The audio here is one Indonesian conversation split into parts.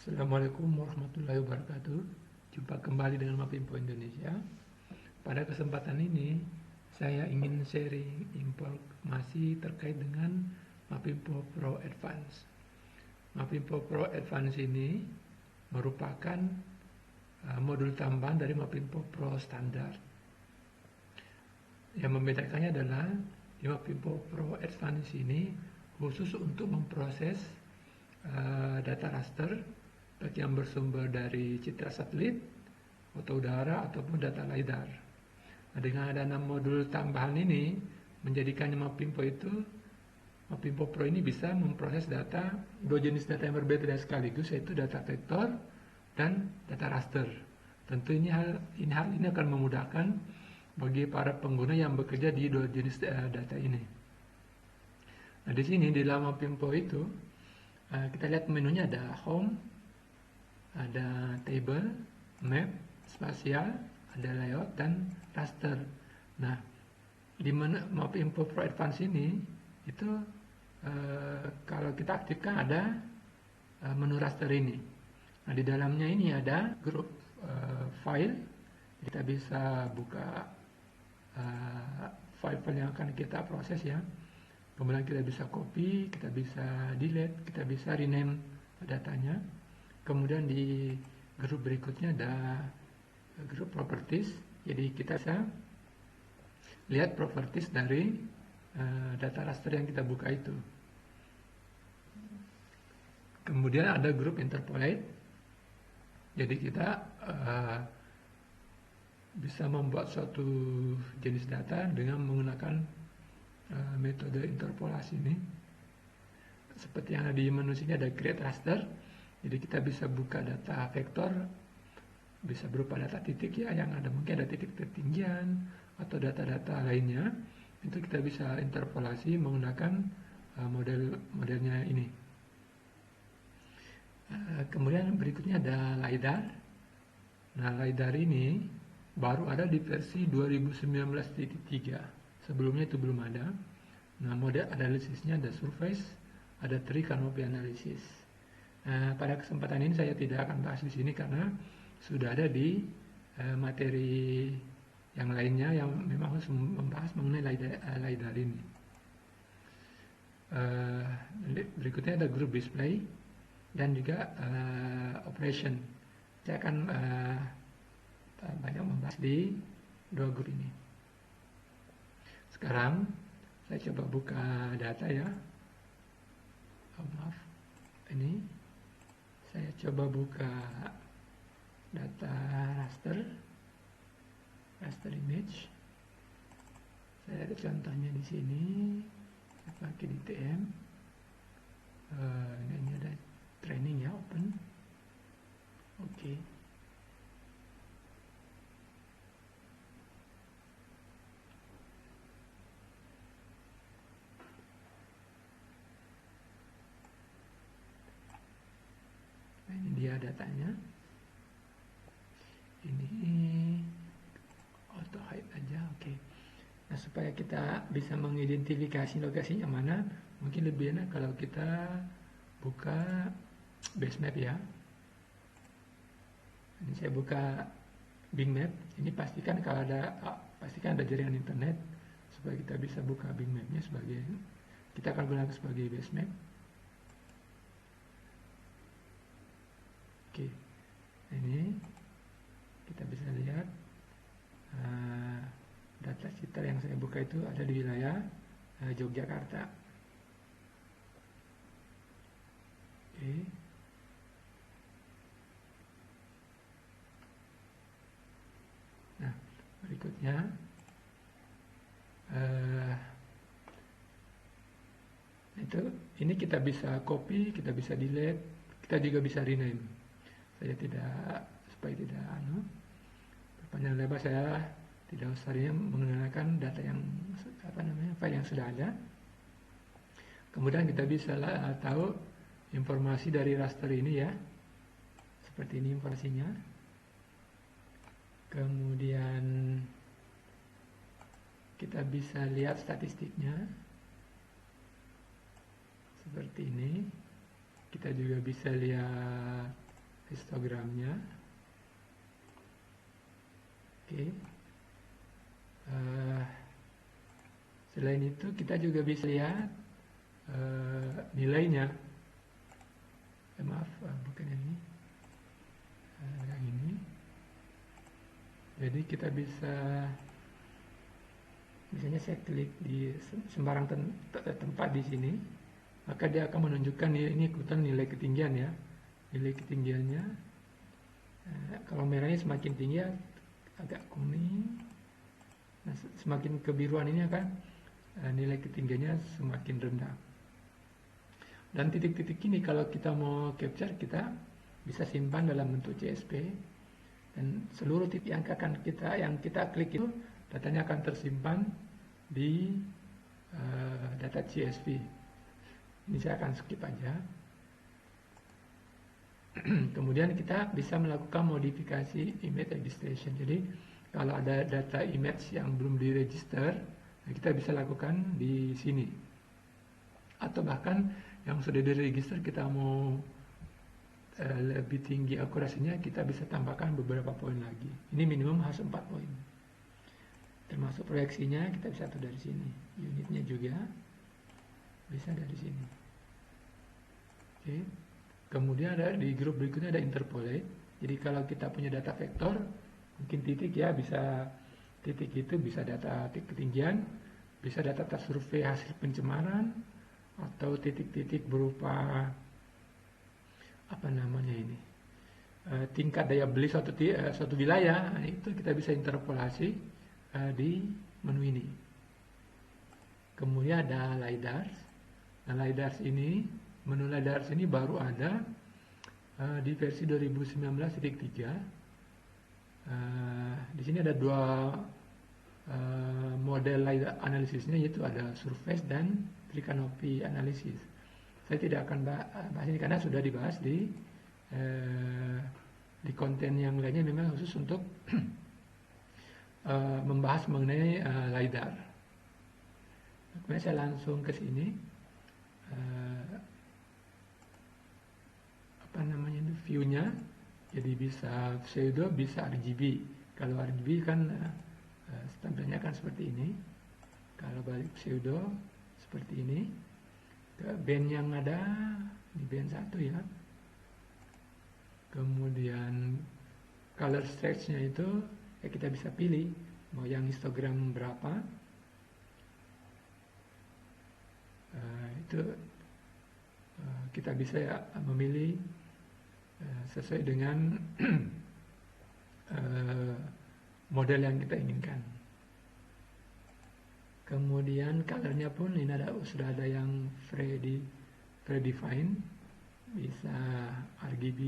Assalamualaikum warahmatullahi wabarakatuh. Jumpa kembali dengan Mapinfo Indonesia. Pada kesempatan ini, saya ingin sharing informasi terkait dengan Mapinfo Pro Advance. Mapinfo Pro Advance ini merupakan modul tambahan dari Mapinfo Pro Standar. Yang membedakannya adalah di Mapinfo Pro Advance ini khusus untuk memproses data raster baik yang bersumber dari citra satelit, foto udara, ataupun data LiDAR. Nah, dengan ada 6 modul tambahan ini, menjadikannya Mapinfo Pro ini bisa memproses dua jenis data yang berbeda sekaligus, yaitu data vektor dan data raster. Tentu hal ini akan memudahkan bagi para pengguna yang bekerja di dua jenis data ini. Nah, di sini di dalam Mapinfo itu, kita lihat menunya ada home, ada table, map, spasial, ada layout, dan raster. Nah, di Mapinfo Pro Advance ini, itu kalau kita aktifkan ada menu raster ini. Nah, di dalamnya ini ada grup file. Kita bisa buka file-file yang akan kita proses ya. Kemudian kita bisa copy, kita bisa delete, kita bisa rename datanya. Kemudian di grup berikutnya ada grup properties. Jadi kita bisa lihat properties dari data raster yang kita buka itu. Kemudian ada grup interpolate. Jadi kita bisa membuat suatu jenis data dengan menggunakan metode interpolasi ini. Seperti yang ada di menu sini ada create raster. Jadi kita bisa buka data vektor, bisa berupa data titik ya, yang ada mungkin ada titik ketinggian atau data-data lainnya. Itu kita bisa interpolasi menggunakan modelnya ini. Kemudian berikutnya ada LiDAR. Nah, LiDAR ini baru ada di versi 2019.3. Sebelumnya itu belum ada. Nah, model analisisnya ada surface, ada tree canopy analysis. Pada kesempatan ini saya tidak akan bahas di sini karena sudah ada di materi yang lainnya yang memang harus membahas mengenai LiDAR ini. Berikutnya ada group display dan juga operation. Saya akan banyak membahas di dua grup ini. Sekarang saya coba buka data ya. Maaf, ini saya coba buka data raster image. Saya ada contohnya di sini. Saya pakai DTM. Ini ada training ya, open. Oke. Ini dia datanya. Ini auto hide aja, oke. Nah, supaya kita bisa mengidentifikasi lokasinya mana, mungkin lebih enak kalau kita buka base map ya. Ini saya buka Bing Map. Ini pastikan ada jaringan internet supaya kita bisa buka Bing Mapnya sebagai kita akan gunakan sebagai base map. Oke, ini kita bisa lihat data citra yang saya buka itu ada di wilayah Yogyakarta. Oke. Nah, berikutnya ini kita bisa copy, kita bisa delete, kita juga bisa rename. Saya supaya tidak berpanjang lebar, saya tidak usah menggunakan data yang file yang sudah ada. Kemudian kita bisa tahu informasi dari raster ini ya, seperti ini informasinya. Kemudian kita bisa lihat statistiknya seperti ini. Kita juga bisa lihat histogramnya. Oke. Selain itu kita juga bisa lihat nilainya. Maaf, bukan yang ini. Yang ini. Jadi kita bisa, misalnya saya klik di sembarang tempat di sini, maka dia akan menunjukkan ini kebetulan nilai ketinggian ya. Nilai ketinggiannya, kalau merahnya semakin tinggi agak kuning, nah, semakin kebiruan ini akan nilai ketinggiannya semakin rendah. Dan titik-titik ini kalau kita mau capture, kita bisa simpan dalam bentuk CSV, dan seluruh titik yang kita klik itu datanya akan tersimpan di data CSV. Ini saya akan skip aja. Kemudian kita bisa melakukan modifikasi image registration. Jadi kalau ada data image yang belum diregister, kita bisa lakukan di sini. Atau bahkan yang sudah diregister kita mau lebih tinggi akurasinya, kita bisa tambahkan beberapa poin lagi. Ini minimum harus 4 poin. Termasuk proyeksinya kita bisa atur dari sini. Unitnya juga bisa dari sini. Oke. Kemudian ada di grup berikutnya ada interpolate. Jadi kalau kita punya data vektor, mungkin titik ya, bisa titik itu bisa data titik ketinggian, bisa data survei hasil pencemaran, atau titik-titik berupa apa namanya ini, tingkat daya beli suatu wilayah. Nah, itu kita bisa interpolasi di menu ini. Kemudian ada LiDAR. Nah, LiDAR ini, menu LiDAR ini baru ada di versi 2019.3. Di sini ada dua model LiDAR analisisnya, yaitu ada surface dan tree-canopy analysis. Saya tidak akan bahas ini karena sudah dibahas di konten yang lainnya, memang khusus untuk membahas mengenai LiDAR. Kemudian saya langsung ke sini. Apa namanya itu, view-nya. Jadi bisa pseudo, bisa RGB. Kalau RGB kan tampilnya kan seperti ini. Kalau balik pseudo seperti ini. Ke band yang ada di band 1 ya. Kemudian color stretch-nya itu ya kita bisa pilih mau yang histogram berapa. Itu kita bisa ya memilih sesuai dengan model yang kita inginkan. Kemudian colornya pun ini sudah ada yang predefined, bisa RGB,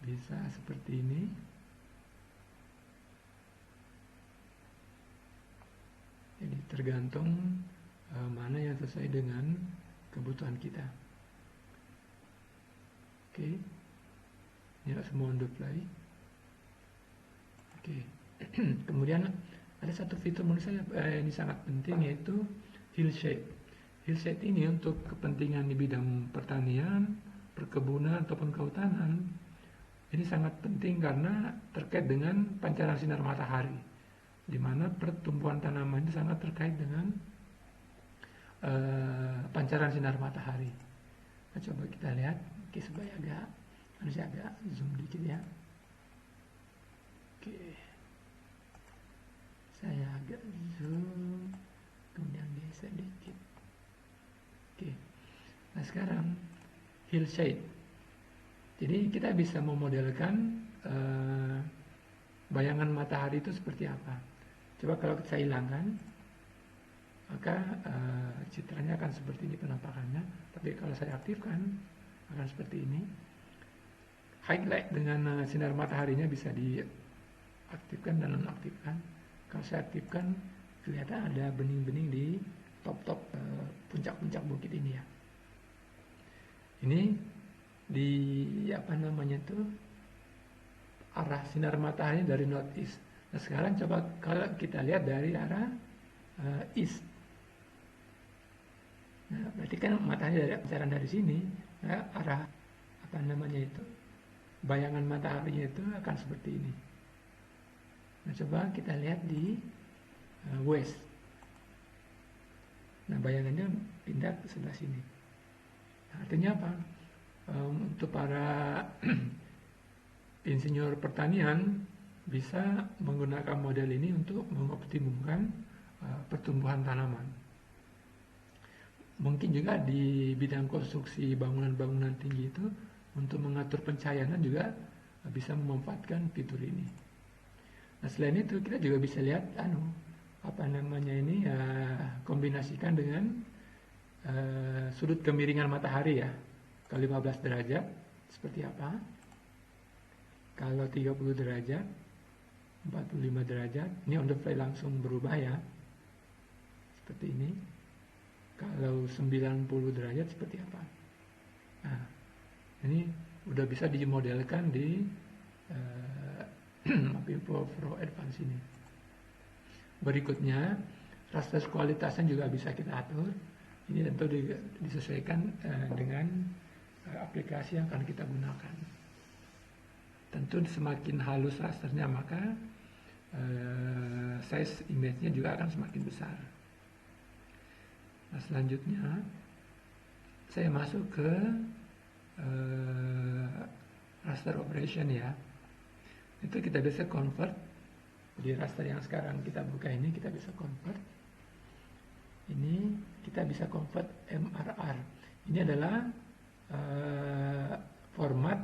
bisa seperti ini. Jadi tergantung mana yang sesuai dengan kebutuhan kita. Oke, ini semua on the fly. Oke. Kemudian ada satu fitur menurut saya ini sangat penting, yaitu hillshade. Hillshade ini untuk kepentingan di bidang pertanian, perkebunan ataupun kehutanan. Ini sangat penting karena terkait dengan pancaran sinar matahari, di mana pertumbuhan tanaman itu sangat terkait dengan pancaran sinar matahari. Nah, coba kita lihat. Oke, supaya saya agak zoom dikit ya. Oke, saya agak zoom, kemudian geser dikit. Oke, nah sekarang hillshade. Jadi kita bisa memodelkan bayangan matahari itu seperti apa. Coba kalau saya hilangkan, maka citranya akan seperti ini penampakannya. Tapi kalau saya aktifkan, akan seperti ini. Highlight dengan sinar mataharinya bisa diaktifkan dan nonaktifkan. Kalau saya aktifkan, kelihatan ada bening-bening di top-top puncak-puncak bukit ini ya. Ini di apa namanya itu, arah sinar matahari dari northeast. Nah sekarang coba kalau kita lihat dari arah east. Nah berarti kan matahari dari pancaran dari sini, nah, arah apa namanya itu, bayangan mataharinya itu akan seperti ini. Nah, coba kita lihat di west. Nah, bayangannya pindah ke sebelah sini. Nah, artinya apa? Untuk para insinyur pertanian bisa menggunakan model ini untuk mengoptimumkan pertumbuhan tanaman. Mungkin juga di bidang konstruksi bangunan-bangunan tinggi itu untuk mengatur pencahayaan juga bisa memanfaatkan fitur ini. Nah, selain itu kita juga bisa lihat kombinasikan dengan sudut kemiringan matahari ya. Kalau 15 derajat seperti apa? Kalau 30 derajat, 45 derajat, ini on the fly langsung berubah ya. Seperti ini. Kalau 90 derajat seperti apa? Nah, ini udah bisa dimodelkan di Mapimpo Pro Advance ini. Berikutnya, raster kualitasnya juga bisa kita atur. Ini tentu disesuaikan dengan aplikasi yang akan kita gunakan. Tentu semakin halus rasternya, maka size image-nya juga akan semakin besar. Nah, selanjutnya saya masuk ke raster operation ya. Itu kita bisa convert. Di raster yang sekarang kita buka ini kita bisa convert. Ini kita bisa convert MRR. Ini adalah format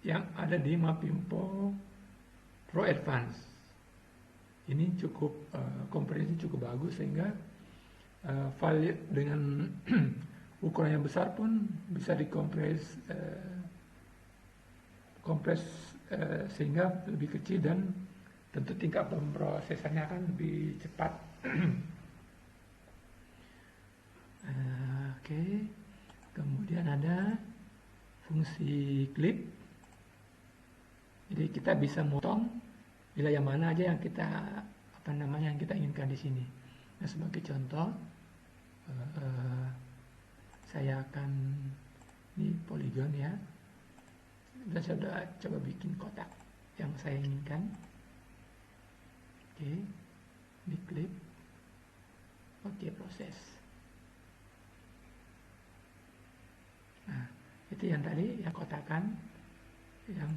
yang ada di Mapimpo Pro Advance. Ini cukup kompresi cukup bagus sehingga file dengan ukuran yang besar pun bisa dikompres sehingga lebih kecil dan tentu tingkat pemrosesannya akan lebih cepat. Oke. Kemudian ada fungsi clip. Jadi kita bisa motong wilayah mana aja yang kita yang kita inginkan di sini. Nah, sebagai contoh saya akan ini poligon ya. Dan saya sudah coba bikin kotak yang saya inginkan. Oke, di clip. Oke, proses. Nah, itu yang tadi yang kotakan yang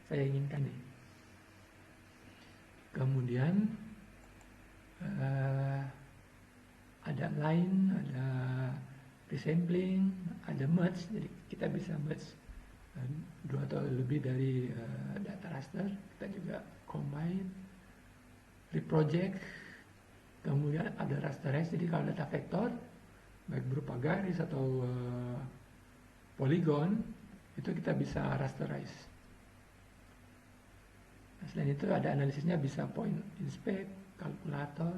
saya inginkan nih. Kemudian ada line, ada resampling, ada merge. Jadi kita bisa merge dua atau lebih dari data raster. Kita juga combine, reproject. Kemudian ada rasterize. Jadi kalau data vektor baik berupa garis atau polygon itu kita bisa rasterize. Nah, selain itu ada analisisnya, bisa point inspect, kalkulator,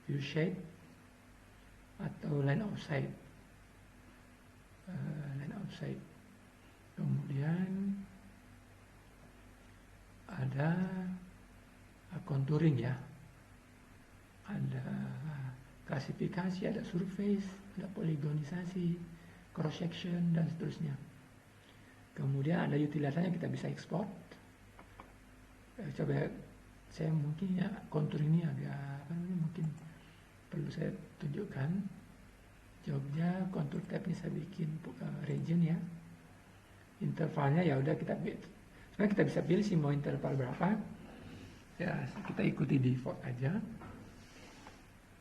view shape, atau line of sight. Kemudian ada contouring ya, ada klasifikasi, ada surface, ada polygonisasi, cross section dan seterusnya. Kemudian ada utilitasnya, kita bisa ekspor. Coba saya mungkin ya kontur ini agak mungkin perlu saya tunjukkan. Jobnya kontur tabnya saya bikin region ya. Intervalnya ya udah sebenarnya kita bisa pilih sih mau interval berapa. Ya kita ikuti default aja.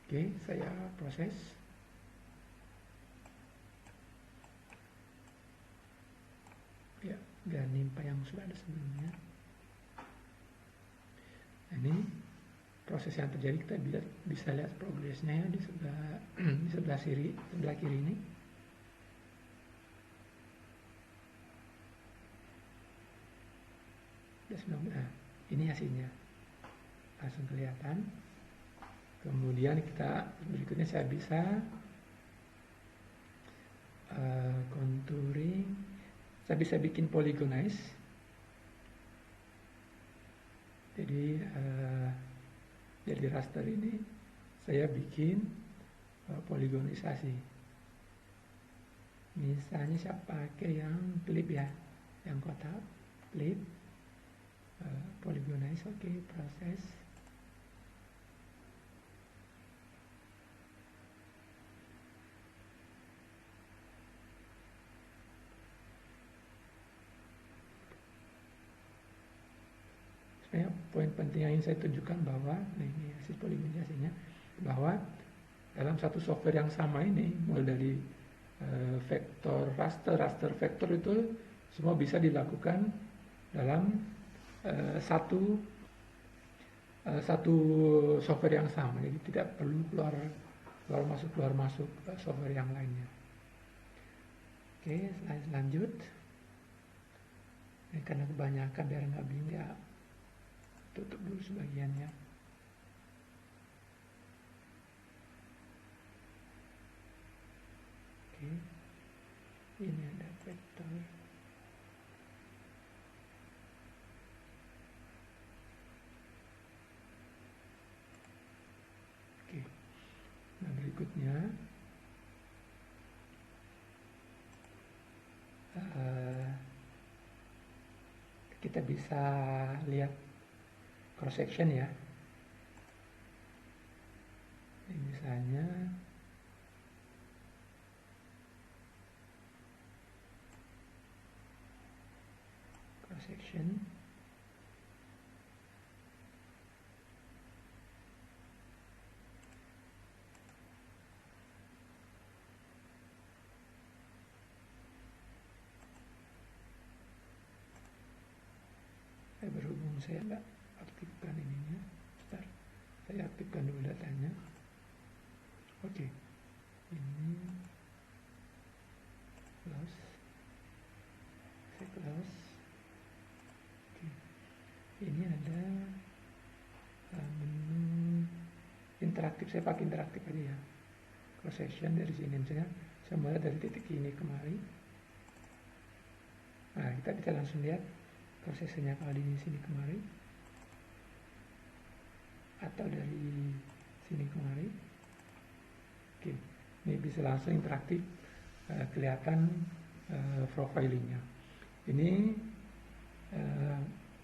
Oke, saya proses. Ya, biar nimpa yang sudah ada sebelumnya. Ini proses yang terjadi, kita bisa lihat progresnya ya, di sebelah kiri ini. Ini hasilnya langsung kelihatan. Kemudian berikutnya saya bisa contouring, saya bisa bikin polygonize. Jadi dari raster ini saya bikin polygonisasi. Misalnya saya pakai yang klip ya, yang kotak klip, polygonize, oke, proses. Sebenarnya poin penting yang ingin saya tunjukkan bahwa, nah ini hasil polygonizasinya, bahwa dalam satu software yang sama ini, mulai dari vektor, raster, raster, vektor itu semua bisa dilakukan dalam satu software yang sama. Jadi tidak perlu keluar masuk software yang lainnya. Oke, lanjut. Ini karena kebanyakan biar nggak bingung ya, tutup dulu sebagiannya. Oke, ini ada vektor. Oke, nah berikutnya kita bisa lihat cross section ya. Ini misalnya cross section. Berhubung saya nggak aktifkan ininya, bentar, saya aktifkan dulu datanya. Oke, ini close, saya close. Oke, ini ada menu interaktif, saya pakai interaktif aja ya. Cross section dari sini misalnya, saya mulai dari titik ini kemari. Nah, kita bisa langsung lihat prosesnya kalau di sini kemari atau dari sini kemari. Oke, ini bisa langsung interaktif, kelihatan profilingnya. Ini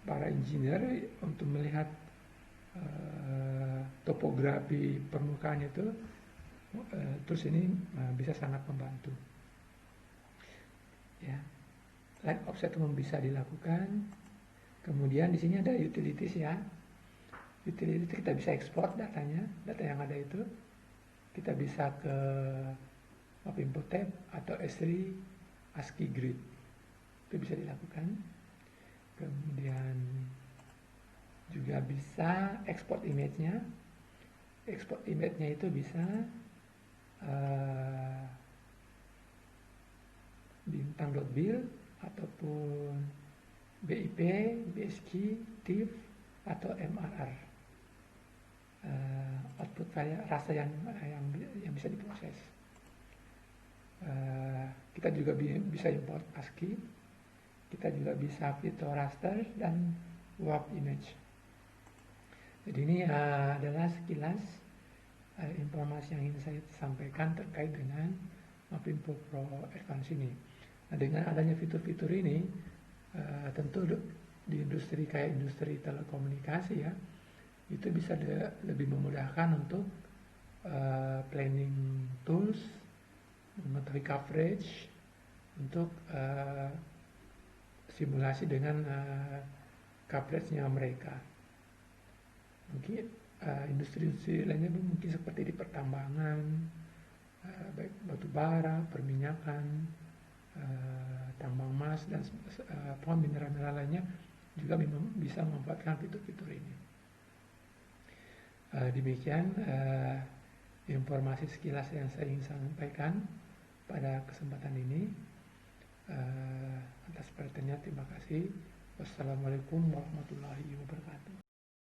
para engineer untuk melihat topografi permukaan itu, terus ini bisa sangat membantu. Ya. Line offset bisa dilakukan. Kemudian di sini ada utilities ya. Utilities kita bisa ekspor datanya, data yang ada itu. Kita bisa ke map input tab atau S3 ASCII grid. Itu bisa dilakukan. Kemudian juga bisa export image-nya. Export image-nya itu bisa bintang.bil ataupun BIP, BSQ, TIFF, atau MRR. Output file rasa yang bisa diproses. Kita juga bisa import ASCII, kita juga bisa fitur raster dan warp image. Jadi ini adalah sekilas informasi yang ingin saya sampaikan terkait dengan Mapinfo Pro Advance ini. Nah, dengan adanya fitur-fitur ini, tentu di industri kayak industri telekomunikasi ya, itu bisa lebih memudahkan untuk planning tools, mengetahui coverage, untuk simulasi dengan coverage-nya mereka. Mungkin industri-industri lainnya mungkin seperti di pertambangan, baik batu bara, perminyakan, tambang emas dan mineral-mineral lainnya juga memang bisa memanfaatkan fitur-fitur ini. Demikian informasi sekilas yang saya ingin sampaikan pada kesempatan ini. Atas perhatiannya terima kasih. Wassalamualaikum warahmatullahi wabarakatuh.